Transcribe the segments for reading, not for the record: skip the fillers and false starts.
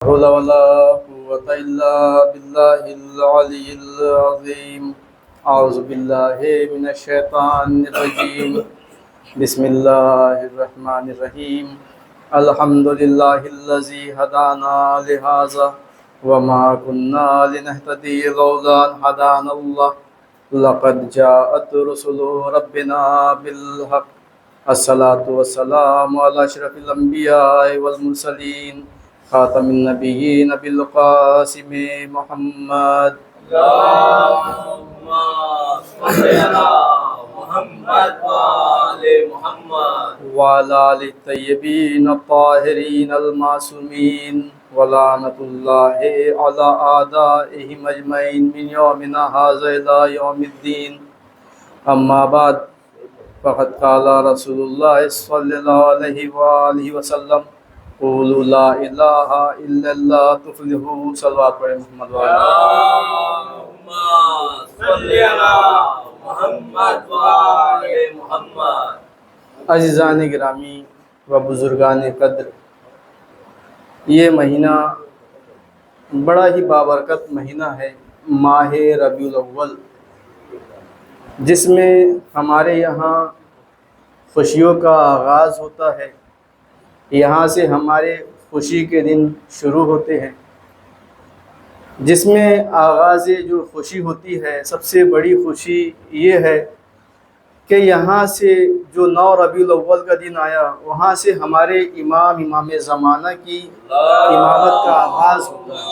حول ولا قوة إلا بالله العلي العظيم. أعوذ بالله من الشيطان الرجيم. بسم الله الرحمن الرحيم. الحمد لله الذي هدانا لهذا وما كنا لنهتدي لولا أن هدانا الله. لقد جاءت رسل ربنا بالحق. الصلاة والسلام على أشرف الأنبياء والمرسلين خاتم النبيين بالقاسم محمد. اللهم صل على محمد وآل محمد وعلى آل الطيبين الطاهرين المعصومين ولعنة الله على أعدائهم أجمعين من يومنا هذا إلى يوم الدين. أما بعد فقد قال رسول الله صلى الله عليه وآله وسلم قولوا لا إله إلا الله تفلحوا. صلوات پڑھیں محمد وعلى اللهم صل على محمد وآل محمد. عزیزان گرامی و بزرگان قدر، یہ مہینہ بڑا ہی بابرکت مہینہ ہے، ماہ ربیع الاول، جس میں ہمارے یہاں خوشیوں کا آغاز ہوتا ہے. یہاں سے ہمارے خوشی کے دن شروع ہوتے ہیں، جس میں آغاز جو خوشی ہوتی ہے، سب سے بڑی خوشی یہ ہے کہ یہاں سے جو 9 ربیع الاول کا دن آیا، وہاں سے ہمارے امام زمانہ کی امامت کا آغاز ہوتا ہے.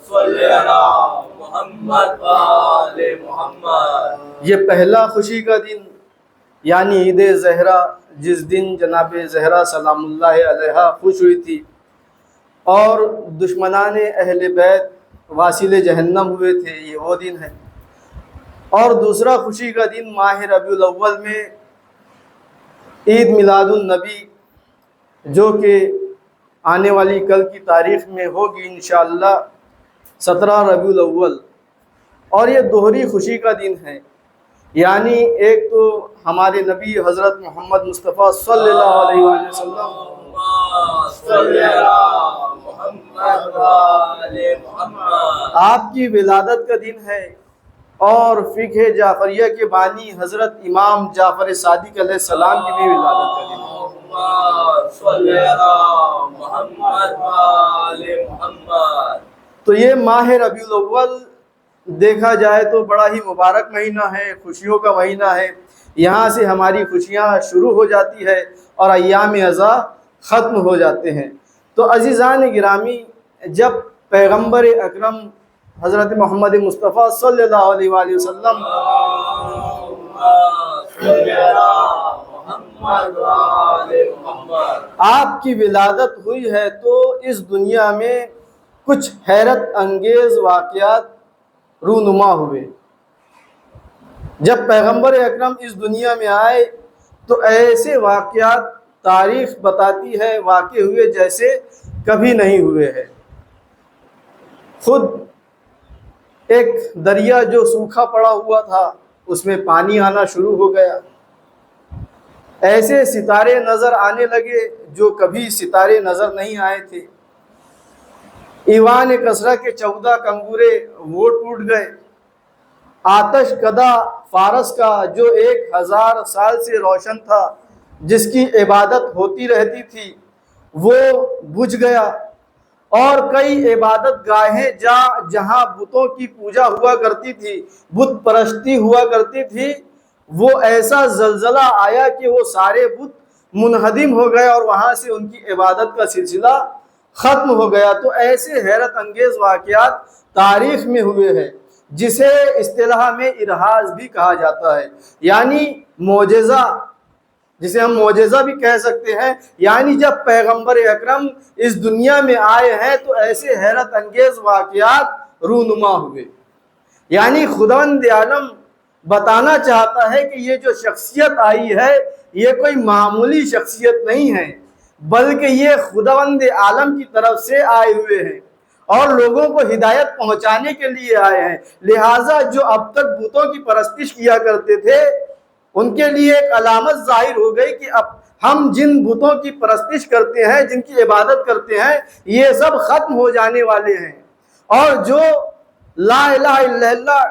صل على محمد وآل محمد. یہ پہلا خوشی کا دن یعنی عید زہرا، جس دن جناب زہرا سلام اللہ علیہا خوش ہوئی تھی اور دشمنان اہل بیت واصل جہنم ہوئے تھے، یہ وہ دن ہے. اور دوسرا خوشی کا دن ماہ ربیع الاول میں عید میلاد النبی، جو کہ آنے والی کل کی تاریخ میں ہوگی انشاءاللہ 17 ربیع الاول. اور یہ دوہری خوشی کا دن ہے، یعنی ایک تو ہمارے نبی حضرت محمد مصطفیٰ صلی اللہ علیہ وآلہ وسلم آپ کی ولادت کا دن ہے، اور فقہ جعفریہ کے بانی حضرت امام جعفر صادق علیہ السلام کی بھی ولادت کا دن ہے. تو یہ ماہ ربیع الاول دیکھا جائے تو بڑا ہی مبارک مہینہ ہے، خوشیوں کا مہینہ ہے. یہاں سے ہماری خوشیاں شروع ہو جاتی ہے اور ایام عزا ختم ہو جاتے ہیں. تو عزیزان گرامی، جب پیغمبر اکرم حضرت محمد مصطفیٰ صلی اللہ علیہ وآلہ وسلم آپ کی ولادت ہوئی ہے تو اس دنیا میں کچھ حیرت انگیز واقعات رونما ہوئے. جب پیغمبر اکرم اس دنیا میں آئے تو ایسے واقعات تاریخ بتاتی ہے واقع ہوئے جیسے کبھی نہیں ہوئے ہیں. خود ایک دریا جو سوکھا پڑا ہوا تھا، اس میں پانی آنا شروع ہو گیا. ایسے ستارے نظر آنے لگے جو کبھی ستارے نظر نہیں آئے تھے. ایوان کسرا کے 14 کنگورے وہ ٹوٹ گئے. آتش کدہ فارس کا جو 1000 سال سے روشن تھا، جس کی عبادت ہوتی رہتی تھی، وہ بجھ گیا. اور کئی عبادت گاہیں جہاں بتوں کی پوجا ہوا کرتی تھی، بت پرستی ہوا کرتی تھی، وہ ایسا زلزلہ آیا کہ وہ سارے بت منہدم ہو گئے اور وہاں سے ان کی عبادت کا سلسلہ ختم ہو گیا. تو ایسے حیرت انگیز واقعات تاریخ میں ہوئے ہیں، جسے اصطلاح میں ارہاز بھی کہا جاتا ہے، یعنی معجزہ، جسے ہم معجزہ بھی کہہ سکتے ہیں. یعنی جب پیغمبر اکرم اس دنیا میں آئے ہیں تو ایسے حیرت انگیز واقعات رونما ہوئے. یعنی خداوند عالم بتانا چاہتا ہے کہ یہ جو شخصیت آئی ہے، یہ کوئی معمولی شخصیت نہیں ہے، بلکہ یہ خداوند عالم کی طرف سے آئے ہوئے ہیں اور لوگوں کو ہدایت پہنچانے کے لیے آئے ہیں. لہٰذا جو اب تک بتوں کی پرستش کیا کرتے تھے، ان کے لیے ایک علامت ظاہر ہو گئی کہ اب ہم جن بتوں کی پرستش کرتے ہیں، جن کی عبادت کرتے ہیں، یہ سب ختم ہو جانے والے ہیں، اور جو لا الہ الا اللہ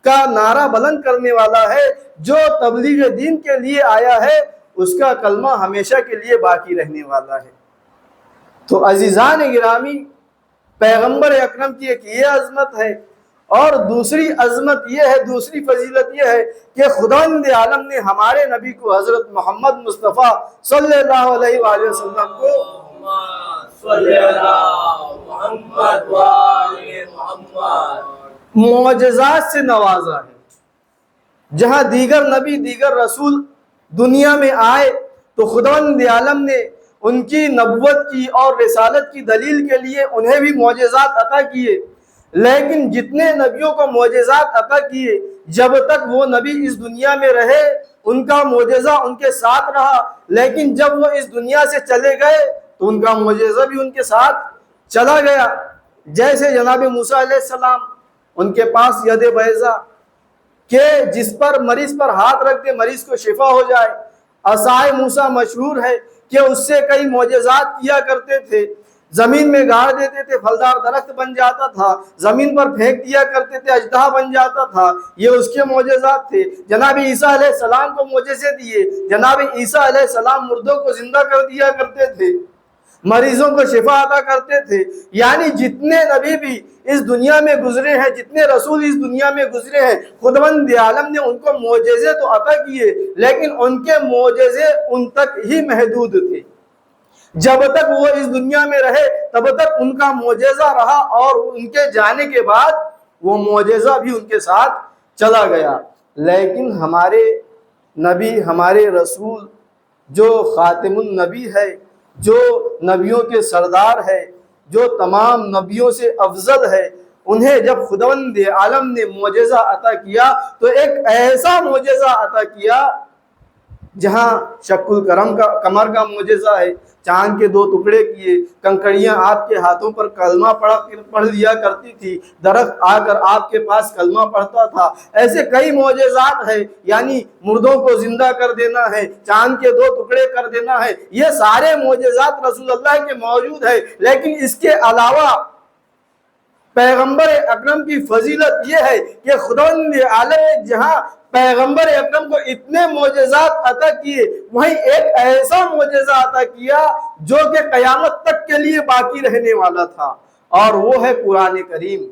کا نعرہ بلند کرنے والا ہے، جو تبلیغ دین کے لیے آیا ہے، اس کا کلمہ ہمیشہ کے لیے باقی رہنے والا ہے۔ تو عزیزان گرامی، پیغمبر اکرم کی ایک یہ عظمت ہے، اور دوسری عظمت یہ ہے، دوسری فضیلت یہ ہے کہ خداوند عالم نے ہمارے نبی کو، حضرت محمد مصطفیٰ صلی اللہ علیہ وآلہ وسلم کو صلی اللہ محمد وآل محمد معجزات سے نوازا ہے۔ جہاں دیگر نبی، دیگر رسول دنیا میں آئے تو خداوند عالم نے ان کی نبوت کی اور رسالت کی دلیل کے لیے انہیں بھی معجزات عطا کیے، لیکن جتنے نبیوں کو معجزات عطا کیے، جب تک وہ نبی اس دنیا میں رہے ان کا معجزہ ان کے ساتھ رہا، لیکن جب وہ اس دنیا سے چلے گئے تو ان کا معجزہ بھی ان کے ساتھ چلا گیا۔ جیسے جناب موسیٰ علیہ السلام، ان کے پاس ید بیضا کہ جس پر مریض پر ہاتھ رکھ دے مریض کو شفا ہو جائے، عصائے موسیٰ مشہور ہے کہ اس سے کئی معجزات کیا کرتے تھے، زمین میں گاڑ دیتے تھے پھلدار درخت بن جاتا تھا، زمین پر پھینک دیا کرتے تھے اژدہا بن جاتا تھا، یہ اس کے معجزات تھے۔ جناب عیسیٰ علیہ السلام کو معجزے دیے، جناب عیسیٰ علیہ السلام مردوں کو زندہ کر دیا کرتے تھے، مریضوں کو شفا عطا کرتے تھے۔ یعنی جتنے نبی بھی اس دنیا میں گزرے ہیں، جتنے رسول اس دنیا میں گزرے ہیں، خداوند عالم نے ان کو معجزے تو عطا کیے، لیکن ان کے معجزے ان تک ہی محدود تھے۔ جب تک وہ اس دنیا میں رہے تب تک ان کا معجزہ رہا، اور ان کے جانے کے بعد وہ معجزہ بھی ان کے ساتھ چلا گیا۔ لیکن ہمارے نبی، ہمارے رسول جو خاتم النبی ہے، جو نبیوں کے سردار ہے، جو تمام نبیوں سے افضل ہے، انہیں جب خداوند عالم نے معجزہ عطا کیا تو ایک ایسا معجزہ عطا کیا جہاں شق القمر کا معجزہ ہے، چاند کے 2 ٹکڑے کیے، کنکڑیاں آپ کے ہاتھوں پر کلمہ پڑھ لیا کرتی تھی، درخت آ کر آپ کے پاس کلمہ پڑھتا تھا۔ ایسے کئی معجزات ہیں، یعنی مردوں کو زندہ کر دینا ہے، چاند کے 2 ٹکڑے کر دینا ہے، یہ سارے معجزات رسول اللہ کے موجود ہیں۔ لیکن اس کے علاوہ پیغمبر اکرم کی فضیلت یہ ہے کہ خداوند عالم نے جہاں پیغمبر اکرم کو اتنے معجزات عطا کیے، وہیں ایک ایسا معجزہ عطا کیا جو کہ قیامت تک کے لیے باقی رہنے والا تھا، اور وہ ہے قرآن کریم،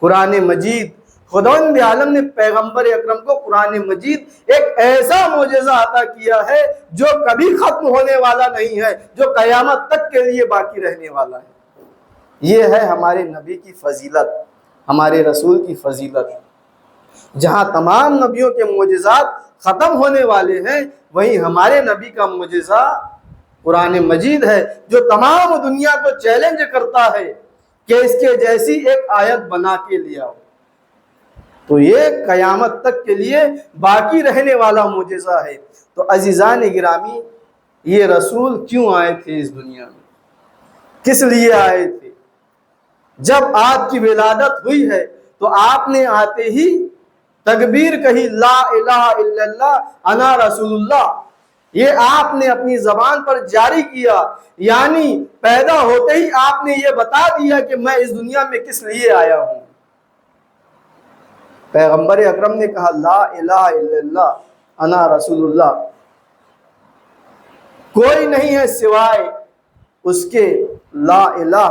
قرآن مجید۔ خداوند عالم نے پیغمبر اکرم کو قرآن مجید ایک ایسا معجزہ عطا کیا ہے جو کبھی ختم ہونے والا نہیں ہے، جو قیامت تک کے لیے باقی رہنے والا ہے۔ یہ ہے ہمارے نبی کی فضیلت، ہمارے رسول کی فضیلت۔ جہاں تمام نبیوں کے معجزات ختم ہونے والے ہیں، وہیں ہمارے نبی کا معجزہ قرآن مجید ہے، جو تمام دنیا کو چیلنج کرتا ہے کہ اس کے جیسی ایک آیت بنا کے لے آؤ۔ تو یہ قیامت تک کے لیے باقی رہنے والا معجزہ ہے۔ تو عزیزان گرامی، یہ رسول کیوں آئے تھے اس دنیا میں؟ کس لیے آئے تھے؟ جب آپ کی ولادت ہوئی ہے تو آپ نے آتے ہی تکبیر کہی، لا الہ الا اللہ انا رسول اللہ، یہ آپ نے اپنی زبان پر جاری کیا، یعنی پیدا ہوتے ہی آپ نے یہ بتا دیا کہ میں اس دنیا میں کس لیے آیا ہوں۔ پیغمبر اکرم نے کہا لا الہ الا اللہ انا رسول اللہ، کوئی نہیں ہے سوائے اس کے، لا الہ،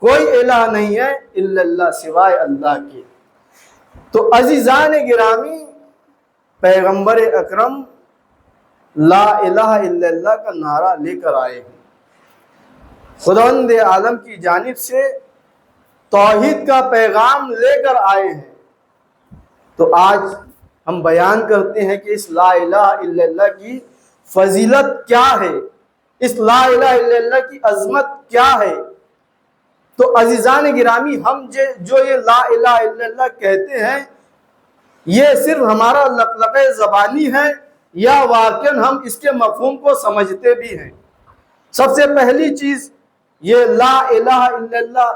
کوئی الہ نہیں ہے الا اللہ، سوائے اللہ کے۔ تو عزیزان گرامی، پیغمبر اکرم لا الہ الا اللہ کا نعرہ لے کر آئے ہیں، خداوند عالم کی جانب سے توحید کا پیغام لے کر آئے ہیں۔ تو آج ہم بیان کرتے ہیں کہ اس لا الہ الا اللہ کی فضیلت کیا ہے، اس لا الہ الا اللہ کی عظمت کیا ہے۔ تو عزیزان گرامی، ہم جو یہ لا الہ الا اللہ کہتے ہیں، یہ صرف ہمارا لقلقہ زبانی ہے یا واقعاً ہم اس کے مفہوم کو سمجھتے بھی ہیں؟ سب سے پہلی چیز، یہ لا الہ الا اللہ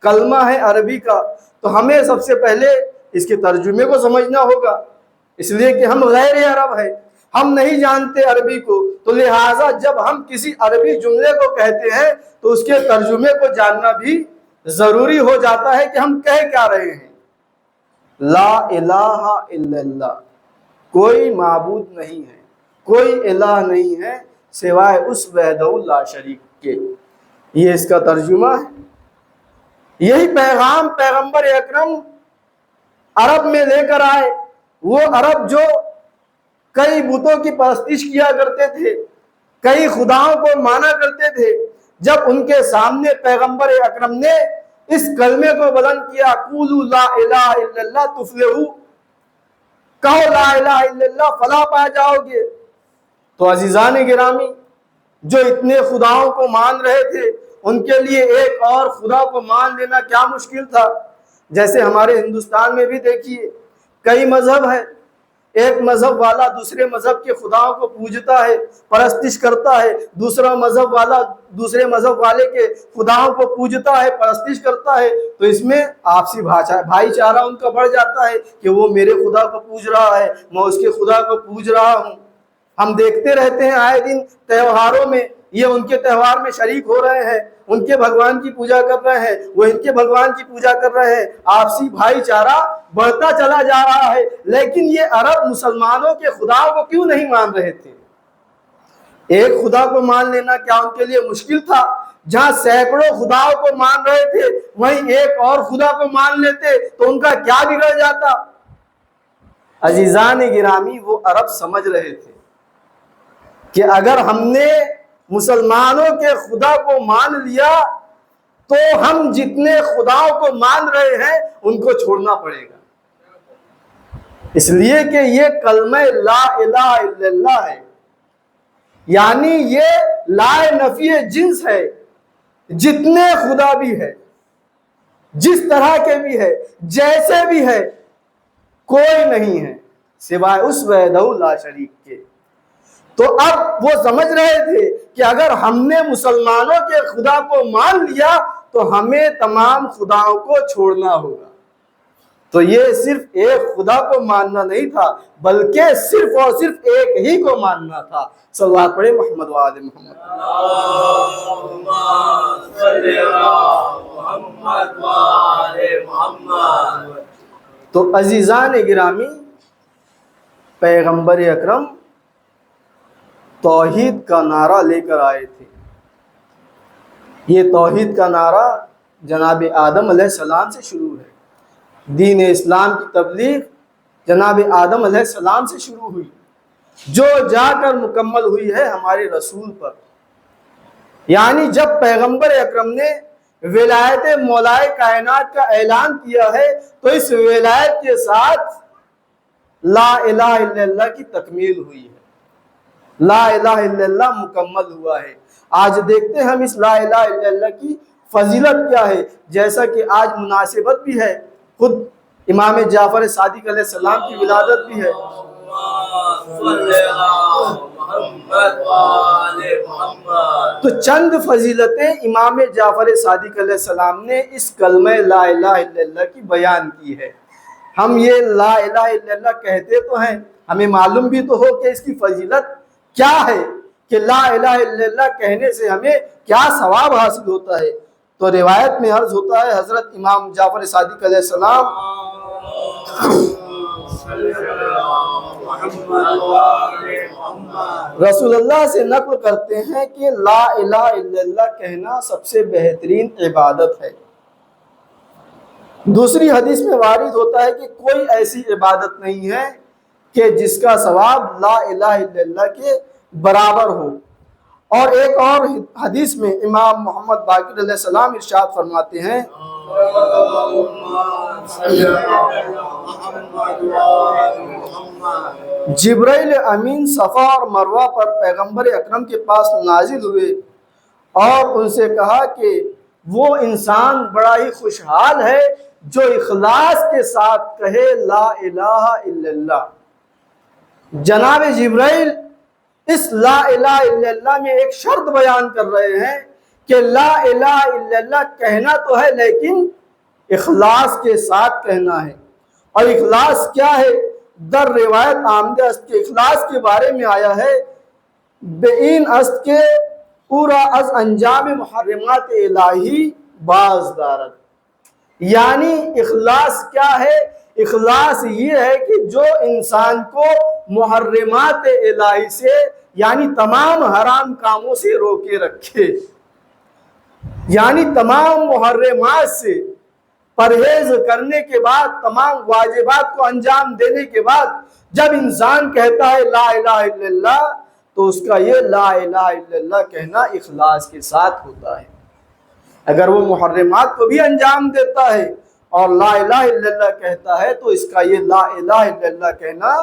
کلمہ ہے عربی کا، تو ہمیں سب سے پہلے اس کے ترجمے کو سمجھنا ہوگا، اس لیے کہ ہم غیر عرب ہیں۔ ہم نہیں جانتے عربی کو، تو لہٰذا جب ہم کسی عربی جملے کو کہتے ہیں تو اس کے ترجمے کو جاننا بھی ضروری ہو جاتا ہے کہ ہم کہہ کیا رہے ہیں۔ لا الہ الا اللہ، کوئی معبود نہیں ہے، کوئی الہ نہیں ہے سوائے اس وحدہ لا شریک کے، یہ اس کا ترجمہ ہے۔ یہی پیغام پیغمبر اکرم عرب میں لے کر آئے، وہ عرب جو کئی بتوں کی پرستش کیا کرتے تھے، کئی خداؤں کو مانا کرتے تھے، جب ان کے سامنے پیغمبر اکرم نے اس کلمے کو بلند کیا، قولوا لا الہ الا اللہ تفلحوا، کہو لا الہ الا اللہ فلاح پا جاؤ گے، تو عزیزان گرامی جو اتنے خداؤں کو مان رہے تھے ان کے لیے ایک اور خدا کو مان لینا کیا مشکل تھا۔ جیسے ہمارے ہندوستان میں بھی دیکھیے کئی مذہب ہیں، ایک مذہب والا دوسرے مذہب کے خداؤں کو پوجتا ہے، پرستش کرتا ہے، دوسرا مذہب والا دوسرے مذہب والے کے خداؤں کو پوجتا ہے، پرستش کرتا ہے، تو اس میں آپسی بھائی چارہ ان کا بڑھ جاتا ہے کہ وہ میرے خدا کو پوج رہا ہے، میں اس کے خدا کو پوج رہا ہوں۔ ہم دیکھتے رہتے ہیں آئے دن تہواروں میں یہ ان کے تہوار میں شریک ہو رہے ہیں، ان کے بھگوان کی پوجا کر رہے ہیں، وہ ان کے بھگوان کی پوجا کر رہے ہیں، آپسی بھائی چارہ بڑھتا چلا جا رہا ہے۔ لیکن یہ عرب مسلمانوں کے خداؤں کو کیوں نہیں مان رہے تھے؟ ایک خدا کو مان لینا کیا ان کے لیے مشکل تھا؟ جہاں سینکڑوں خداؤں کو مان رہے تھے وہیں ایک اور خدا کو مان لیتے تو ان کا کیا بگڑ جاتا؟ عزیزان گرامی وہ عرب سمجھ رہے تھے کہ اگر ہم نے مسلمانوں کے خدا کو مان لیا تو ہم جتنے خداؤں کو مان رہے ہیں ان کو چھوڑنا پڑے گا، اس لیے کہ یہ کلمہ لا الہ الا اللہ ہے، یعنی یہ لا نفی جنس ہے، جتنے خدا بھی ہے، جس طرح کے بھی ہے، جیسے بھی ہے، کوئی نہیں ہے سوائے اس وحدہ لا شریک کے۔ تو اب وہ سمجھ رہے تھے کہ اگر ہم نے مسلمانوں کے خدا کو مان لیا تو ہمیں تمام خداؤں کو چھوڑنا ہوگا۔ تو یہ صرف ایک خدا کو ماننا نہیں تھا بلکہ صرف اور صرف ایک ہی کو ماننا تھا۔ صلوات پڑھیں محمد و آل محمد۔ اللہم صلی علی محمد و آل محمد۔ تو عزیزان گرامی پیغمبر اکرم توحید کا نعرہ لے کر آئے تھے۔ یہ توحید کا نعرہ جناب آدم علیہ السلام سے شروع ہے، دین اسلام کی تبلیغ جناب آدم علیہ السلام سے شروع ہوئی، جو جا کر مکمل ہوئی ہے ہمارے رسول پر۔ یعنی جب پیغمبر اکرم نے ولایت مولائے کائنات کا اعلان کیا ہے تو اس ولایت کے ساتھ لا الہ الا اللہ کی تکمیل ہوئی ہے، لا الہ الا اللہ مکمل ہوا ہے۔ آج دیکھتے ہیں ہم اس لا الہ الا اللہ کی فضیلت کیا ہے، جیسا کہ آج مناسبت بھی ہے، خود امام جعفر صادق علیہ السلام کی ولادت بھی ہے۔ تو چند فضیلتیں امام جعفر صادق علیہ السلام نے اس کلمہ لا الہ الا اللہ کی بیان کی ہے۔ ہم یہ لا الہ الا اللہ کہتے تو ہیں، ہمیں معلوم بھی تو ہو کہ اس کی فضیلت کیا ہے، کہ لا الہ الا اللہ کہنے سے ہمیں کیا ثواب حاصل ہوتا ہے۔ تو روایت میں عرض ہوتا ہے حضرت امام جعفر صادق علیہ السلام رسول اللہ سے نقل کرتے ہیں کہ لا الہ الا اللہ کہنا سب سے بہترین عبادت ہے۔ دوسری حدیث میں وارد ہوتا ہے کہ کوئی ایسی عبادت نہیں ہے کہ جس کا ثواب لا الہ الا اللہ کے برابر ہو۔ اور ایک اور حدیث میں امام محمد باقر علیہ السلام ارشاد فرماتے ہیں جبرائیل امین صفا اور مروہ پر پیغمبر اکرم کے پاس نازل ہوئے اور ان سے کہا کہ وہ انسان بڑا ہی خوشحال ہے جو اخلاص کے ساتھ کہے لا الہ الا اللہ۔ جناب جبرائیل اس لا الہ الا اللہ میں ایک شرط بیان کر رہے ہیں کہ لا الہ الا اللہ کہنا تو ہے لیکن اخلاص کے ساتھ کہنا ہے۔ اور اخلاص کیا ہے؟ در روایت آمده است که اخلاص کے بارے میں آیا ہے به این است که او را از انجام محرمات الہی باز دارد. یعنی اخلاص کیا ہے؟ اخلاص یہ ہے کہ جو انسان کو محرمات الہی سے یعنی تمام حرام کاموں سے روکے رکھے، یعنی تمام محرمات سے پرہیز کرنے کے بعد، تمام واجبات کو انجام دینے کے بعد جب انسان کہتا ہے لا الہ الا اللہ، تو اس کا یہ لا الہ الا اللہ کہنا اخلاص کے ساتھ ہوتا ہے. اگر وہ محرمات کو بھی انجام دیتا ہے اور لا الہ الا اللہ کہتا ہے تو اس کا یہ لا الہ الا اللہ کہنا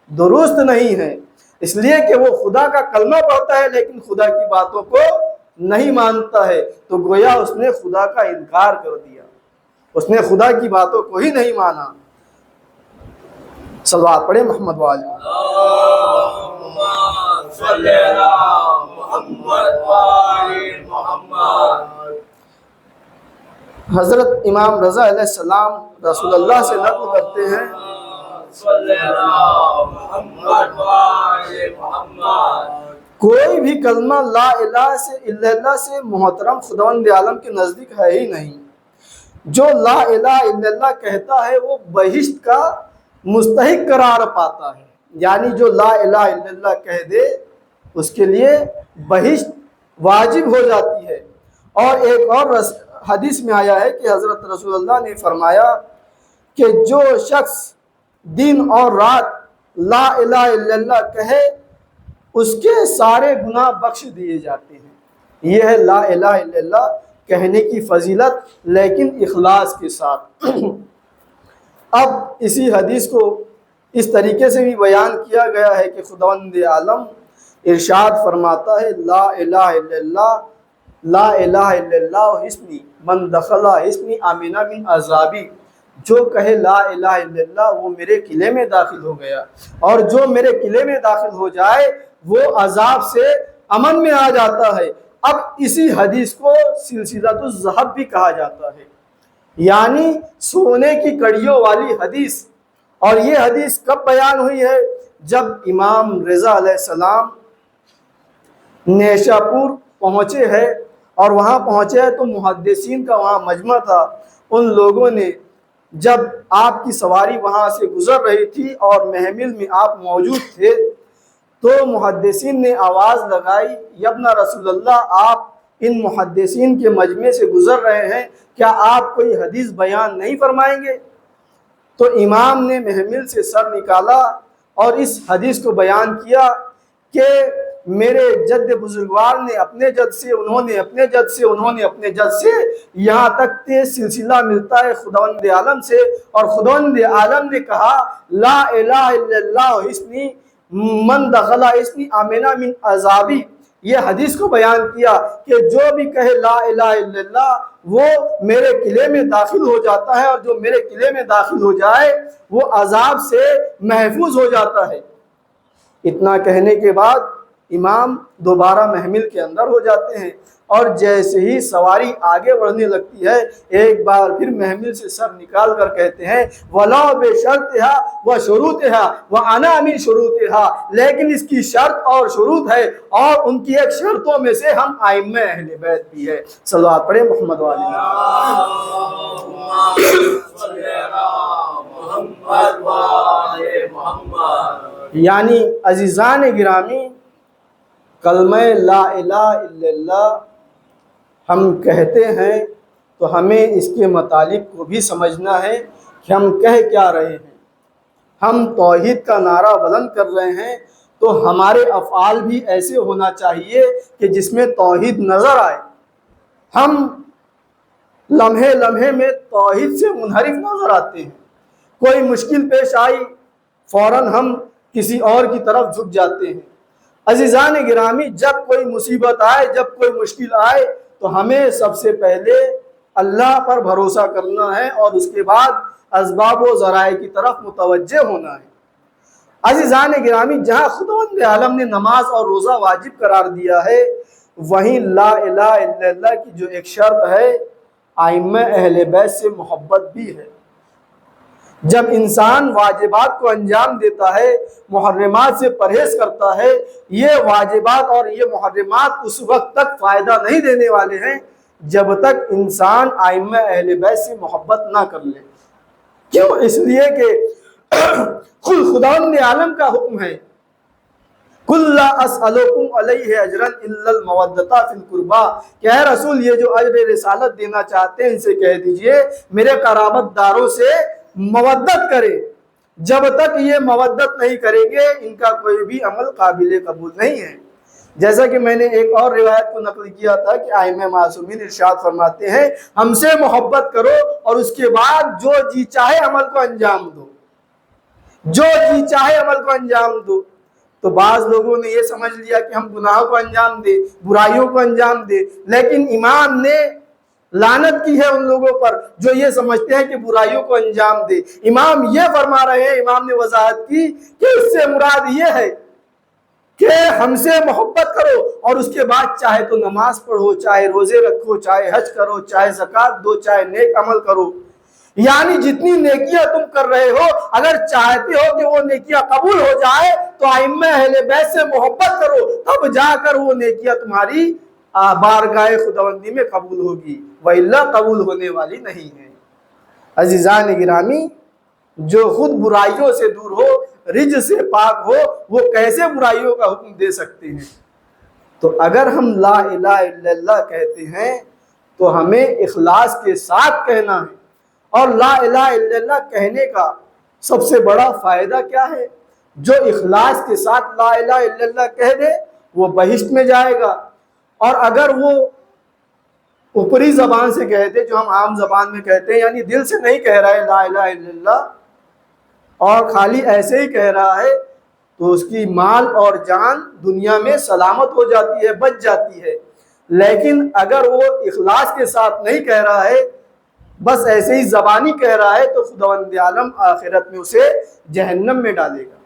درست نہیں ہے، اس لیے کہ وہ خدا کا کلمہ پڑھتا ہے لیکن خدا کی باتوں کو نہیں مانتا ہے، تو گویا اس نے خدا کا انکار کر دیا، اس نے خدا کی باتوں کو ہی نہیں مانا. صلوات پڑھیں محمد والے. اللهم صل على محمد وآل محمد. حضرت امام رضا علیہ السلام رسول اللہ سے نقل کرتے ہیں صل على محمد وآل محمد. کوئی بھی کلمہ لا الہ الا اللہ سے محترم خداوند عالم کے نزدیک ہے ہی نہیں. جو لا الہ الا اللہ کہتا ہے وہ بہشت کا مستحق قرار پاتا ہے، یعنی جو لا الہ الا اللہ کہہ دے اس کے لیے بہشت واجب ہو جاتی ہے. اور ایک اور حدیث میں آیا ہے کہ حضرت رسول اللہ نے فرمایا کہ جو شخص دن اور رات لا الہ الا اللہ کہے اس کے سارے گناہ بخش دیے جاتے ہیں. یہ ہے لا الہ الا اللہ کہنے کی فضیلت، لیکن اخلاص کے ساتھ. اب اسی حدیث کو اس طریقے سے بھی بیان کیا گیا ہے کہ خداوند عالم ارشاد فرماتا ہے لا الہ الا اللہ، لا الہ الا اللہ حسنی من دخل حسنی آمین من عذابی. جو کہے لا الہ الا اللہ وہ میرے قلعے میں داخل ہو گیا، اور جو میرے قلعے میں داخل ہو جائے وہ عذاب سے امن میں آ جاتا ہے. اب اسی حدیث کو سلسلۃ الذہب بھی کہا جاتا ہے، یعنی سونے کی کڑیوں والی حدیث. اور یہ حدیث کب بیان ہوئی ہے؟ جب امام رضا علیہ السلام نیشا پور پہنچے ہیں، اور وہاں پہنچے ہیں تو محدثین کا وہاں مجمع تھا. ان لوگوں نے جب آپ کی سواری وہاں سے گزر رہی تھی اور محمل میں آپ موجود تھے تو محدثین نے آواز لگائی یابن رسول اللہ، آپ ان محدثین کے مجمع سے گزر رہے ہیں، کیا آپ کوئی حدیث بیان نہیں فرمائیں گے؟ تو امام نے محمل سے سر نکالا اور اس حدیث کو بیان کیا کہ میرے جد بزرگوار نے اپنے جد سے، انہوں نے اپنے جد سے، انہوں نے اپنے جد سے، یہاں تک کہ سلسلہ ملتا ہے خداوند عالم سے. اور خداوند عالم نے کہا لا الہ الا اللہ حسنی من دخل حسنی آمین من عذابی. یہ حدیث کو بیان کیا کہ جو بھی کہے لا الہ الا اللہ وہ میرے قلعے میں داخل ہو جاتا ہے، اور جو میرے قلعے میں داخل ہو جائے وہ عذاب سے محفوظ ہو جاتا ہے. اتنا کہنے کے بعد امام دوبارہ محمل کے اندر ہو جاتے ہیں، اور جیسے ہی سواری آگے بڑھنے لگتی ہے ایک بار پھر محمل سے سر نکال کر کہتے ہیں وَلَا بِشَرْطِهَا وَشُرُوطِهَا وَأَنَا مِن شُرُوطِهَا. لیکن اس کی شرط اور شروط ہے، اور ان کی ایک شرطوں میں سے ہم ائمہ اہل بیت بھی ہے. صلوات پڑھیں محمد والے. یعنی عزیزان گرامی، کلمہ لا الہ الا اللہ ہم کہتے ہیں تو ہمیں اس کے متعلق کو بھی سمجھنا ہے کہ ہم کہہ کیا رہے ہیں. ہم توحید کا نعرہ بلند کر رہے ہیں تو ہمارے افعال بھی ایسے ہونا چاہیے کہ جس میں توحید نظر آئے. ہم لمحے لمحے میں توحید سے منحرف نظر آتے ہیں. کوئی مشکل پیش آئی فوراً ہم کسی اور کی طرف جھک جاتے ہیں. عزیزان گرامی، جب کوئی مصیبت آئے، جب کوئی مشکل آئے تو ہمیں سب سے پہلے اللہ پر بھروسہ کرنا ہے، اور اس کے بعد اسباب و ذرائع کی طرف متوجہ ہونا ہے. عزیزان گرامی، جہاں خداوند عالم نے نماز اور روزہ واجب قرار دیا ہے، وہیں لا الہ الا اللہ کی جو ایک شرط ہے ائمہ اہل بیت سے محبت بھی ہے. جب انسان واجبات کو انجام دیتا ہے، محرمات سے پرہیز کرتا ہے، یہ واجبات اور یہ محرمات اس وقت تک فائدہ نہیں دینے والے ہیں جب تک انسان ائمہ اہل بیت سے محبت نہ کر لے۔ کیوں؟ اس لیے کہ خداوند عالم کا حکم ہے، قُلْ لَا أَسْأَلُكُمْ عَلَيْهِ أَجْرًا إِلَّا الْمَوَدَّةَ فِي الْقُرْبَىٰ کہ اے رسول یہ جو اجر رسالت دینا چاہتے ہیں ان سے کہہ دیجئے میرے قرابت داروں سے مودت کرے۔ جب تک یہ مودت نہیں کریں گے ان کا کوئی بھی عمل قابل قبول نہیں ہے۔ جیسا کہ میں نے ایک اور روایت کو نقل کیا تھا کہ ائمہ معصومین ارشاد فرماتے ہیں ہم سے محبت کرو اور اس کے بعد جو جی چاہے عمل کو انجام دو، جو جی چاہے عمل کو انجام دو۔ تو بعض لوگوں نے یہ سمجھ لیا کہ ہم گناہوں کو انجام دیں، برائیوں کو انجام دیں، لیکن امام نے لعنت کی ہے ان لوگوں پر جو یہ سمجھتے ہیں کہ برائیوں کو انجام دے۔ امام یہ فرما رہے ہیں، امام نے وضاحت کی کہ اس سے مراد یہ ہے کہ ہم سے محبت کرو اور اس کے بعد چاہے تو نماز پڑھو، چاہے روزے رکھو، چاہے حج کرو، چاہے زکوٰۃ دو، چاہے نیک عمل کرو، یعنی جتنی نیکیاں تم کر رہے ہو اگر چاہتے ہو کہ وہ نیکیاں قبول ہو جائے تو ائمہ اہل بیت سے محبت کرو، تب جا کر وہ نیکیاں تمہاری بارگاہ خداوندی میں قبول ہوگی، وَإِلَّا قبول ہونے والی نہیں ہے۔ عزیزان گرامی، جو خود برائیوں سے دور ہو، رجس سے پاک ہو، وہ کیسے برائیوں کا حکم دے سکتے ہیں؟ تو اگر ہم لا الہ الا اللہ کہتے ہیں تو ہمیں اخلاص کے ساتھ کہنا ہے، اور لا الہ الا اللہ کہنے کا سب سے بڑا فائدہ کیا ہے؟ جو اخلاص کے ساتھ لا الہ الا اللہ کہہ دے وہ بہشت میں جائے گا، اور اگر وہ اوپری زبان سے کہتے جو ہم عام زبان میں کہتے ہیں، یعنی دل سے نہیں کہہ رہا ہے لا الہ الا اللہ اور خالی ایسے ہی کہہ رہا ہے، تو اس کی مال اور جان دنیا میں سلامت ہو جاتی ہے، بچ جاتی ہے۔ لیکن اگر وہ اخلاص کے ساتھ نہیں کہہ رہا ہے، بس ایسے ہی زبانی کہہ رہا ہے، تو خداوند عالم آخرت میں اسے جہنم میں ڈالے گا۔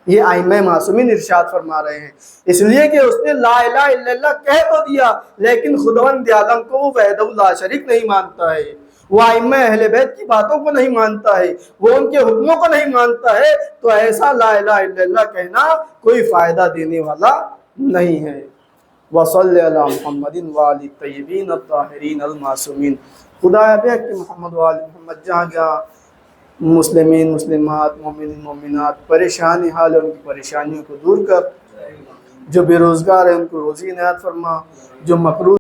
یہ ائمہ معصومین ارشاد فرما رہے ہیں، اس لیے کہ اس نے لا الہ الا اللہ کہہ تو دیا لیکن خداوند عالم کو وہ وحدہ لا شریک نہیں مانتا ہے، وہ ائمہ اہل بیت کی باتوں کو نہیں مانتا ہے، وہ ان کے حکموں کو نہیں مانتا ہے، تو ایسا لا الہ الا اللہ کہنا کوئی فائدہ دینے والا نہیں ہے۔ وصلی علی محمد وآل الطیبین الطاہرین المعصومین۔ خدا بے کہ محمد وآل محمد جہاں جہاں مسلمین مسلمات مومنین مومنات پریشانی حال ہے ان کی پریشانیوں کو دور کر، جو بے روزگار ہیں ان کو روزی عنایت فرما، جو مقروض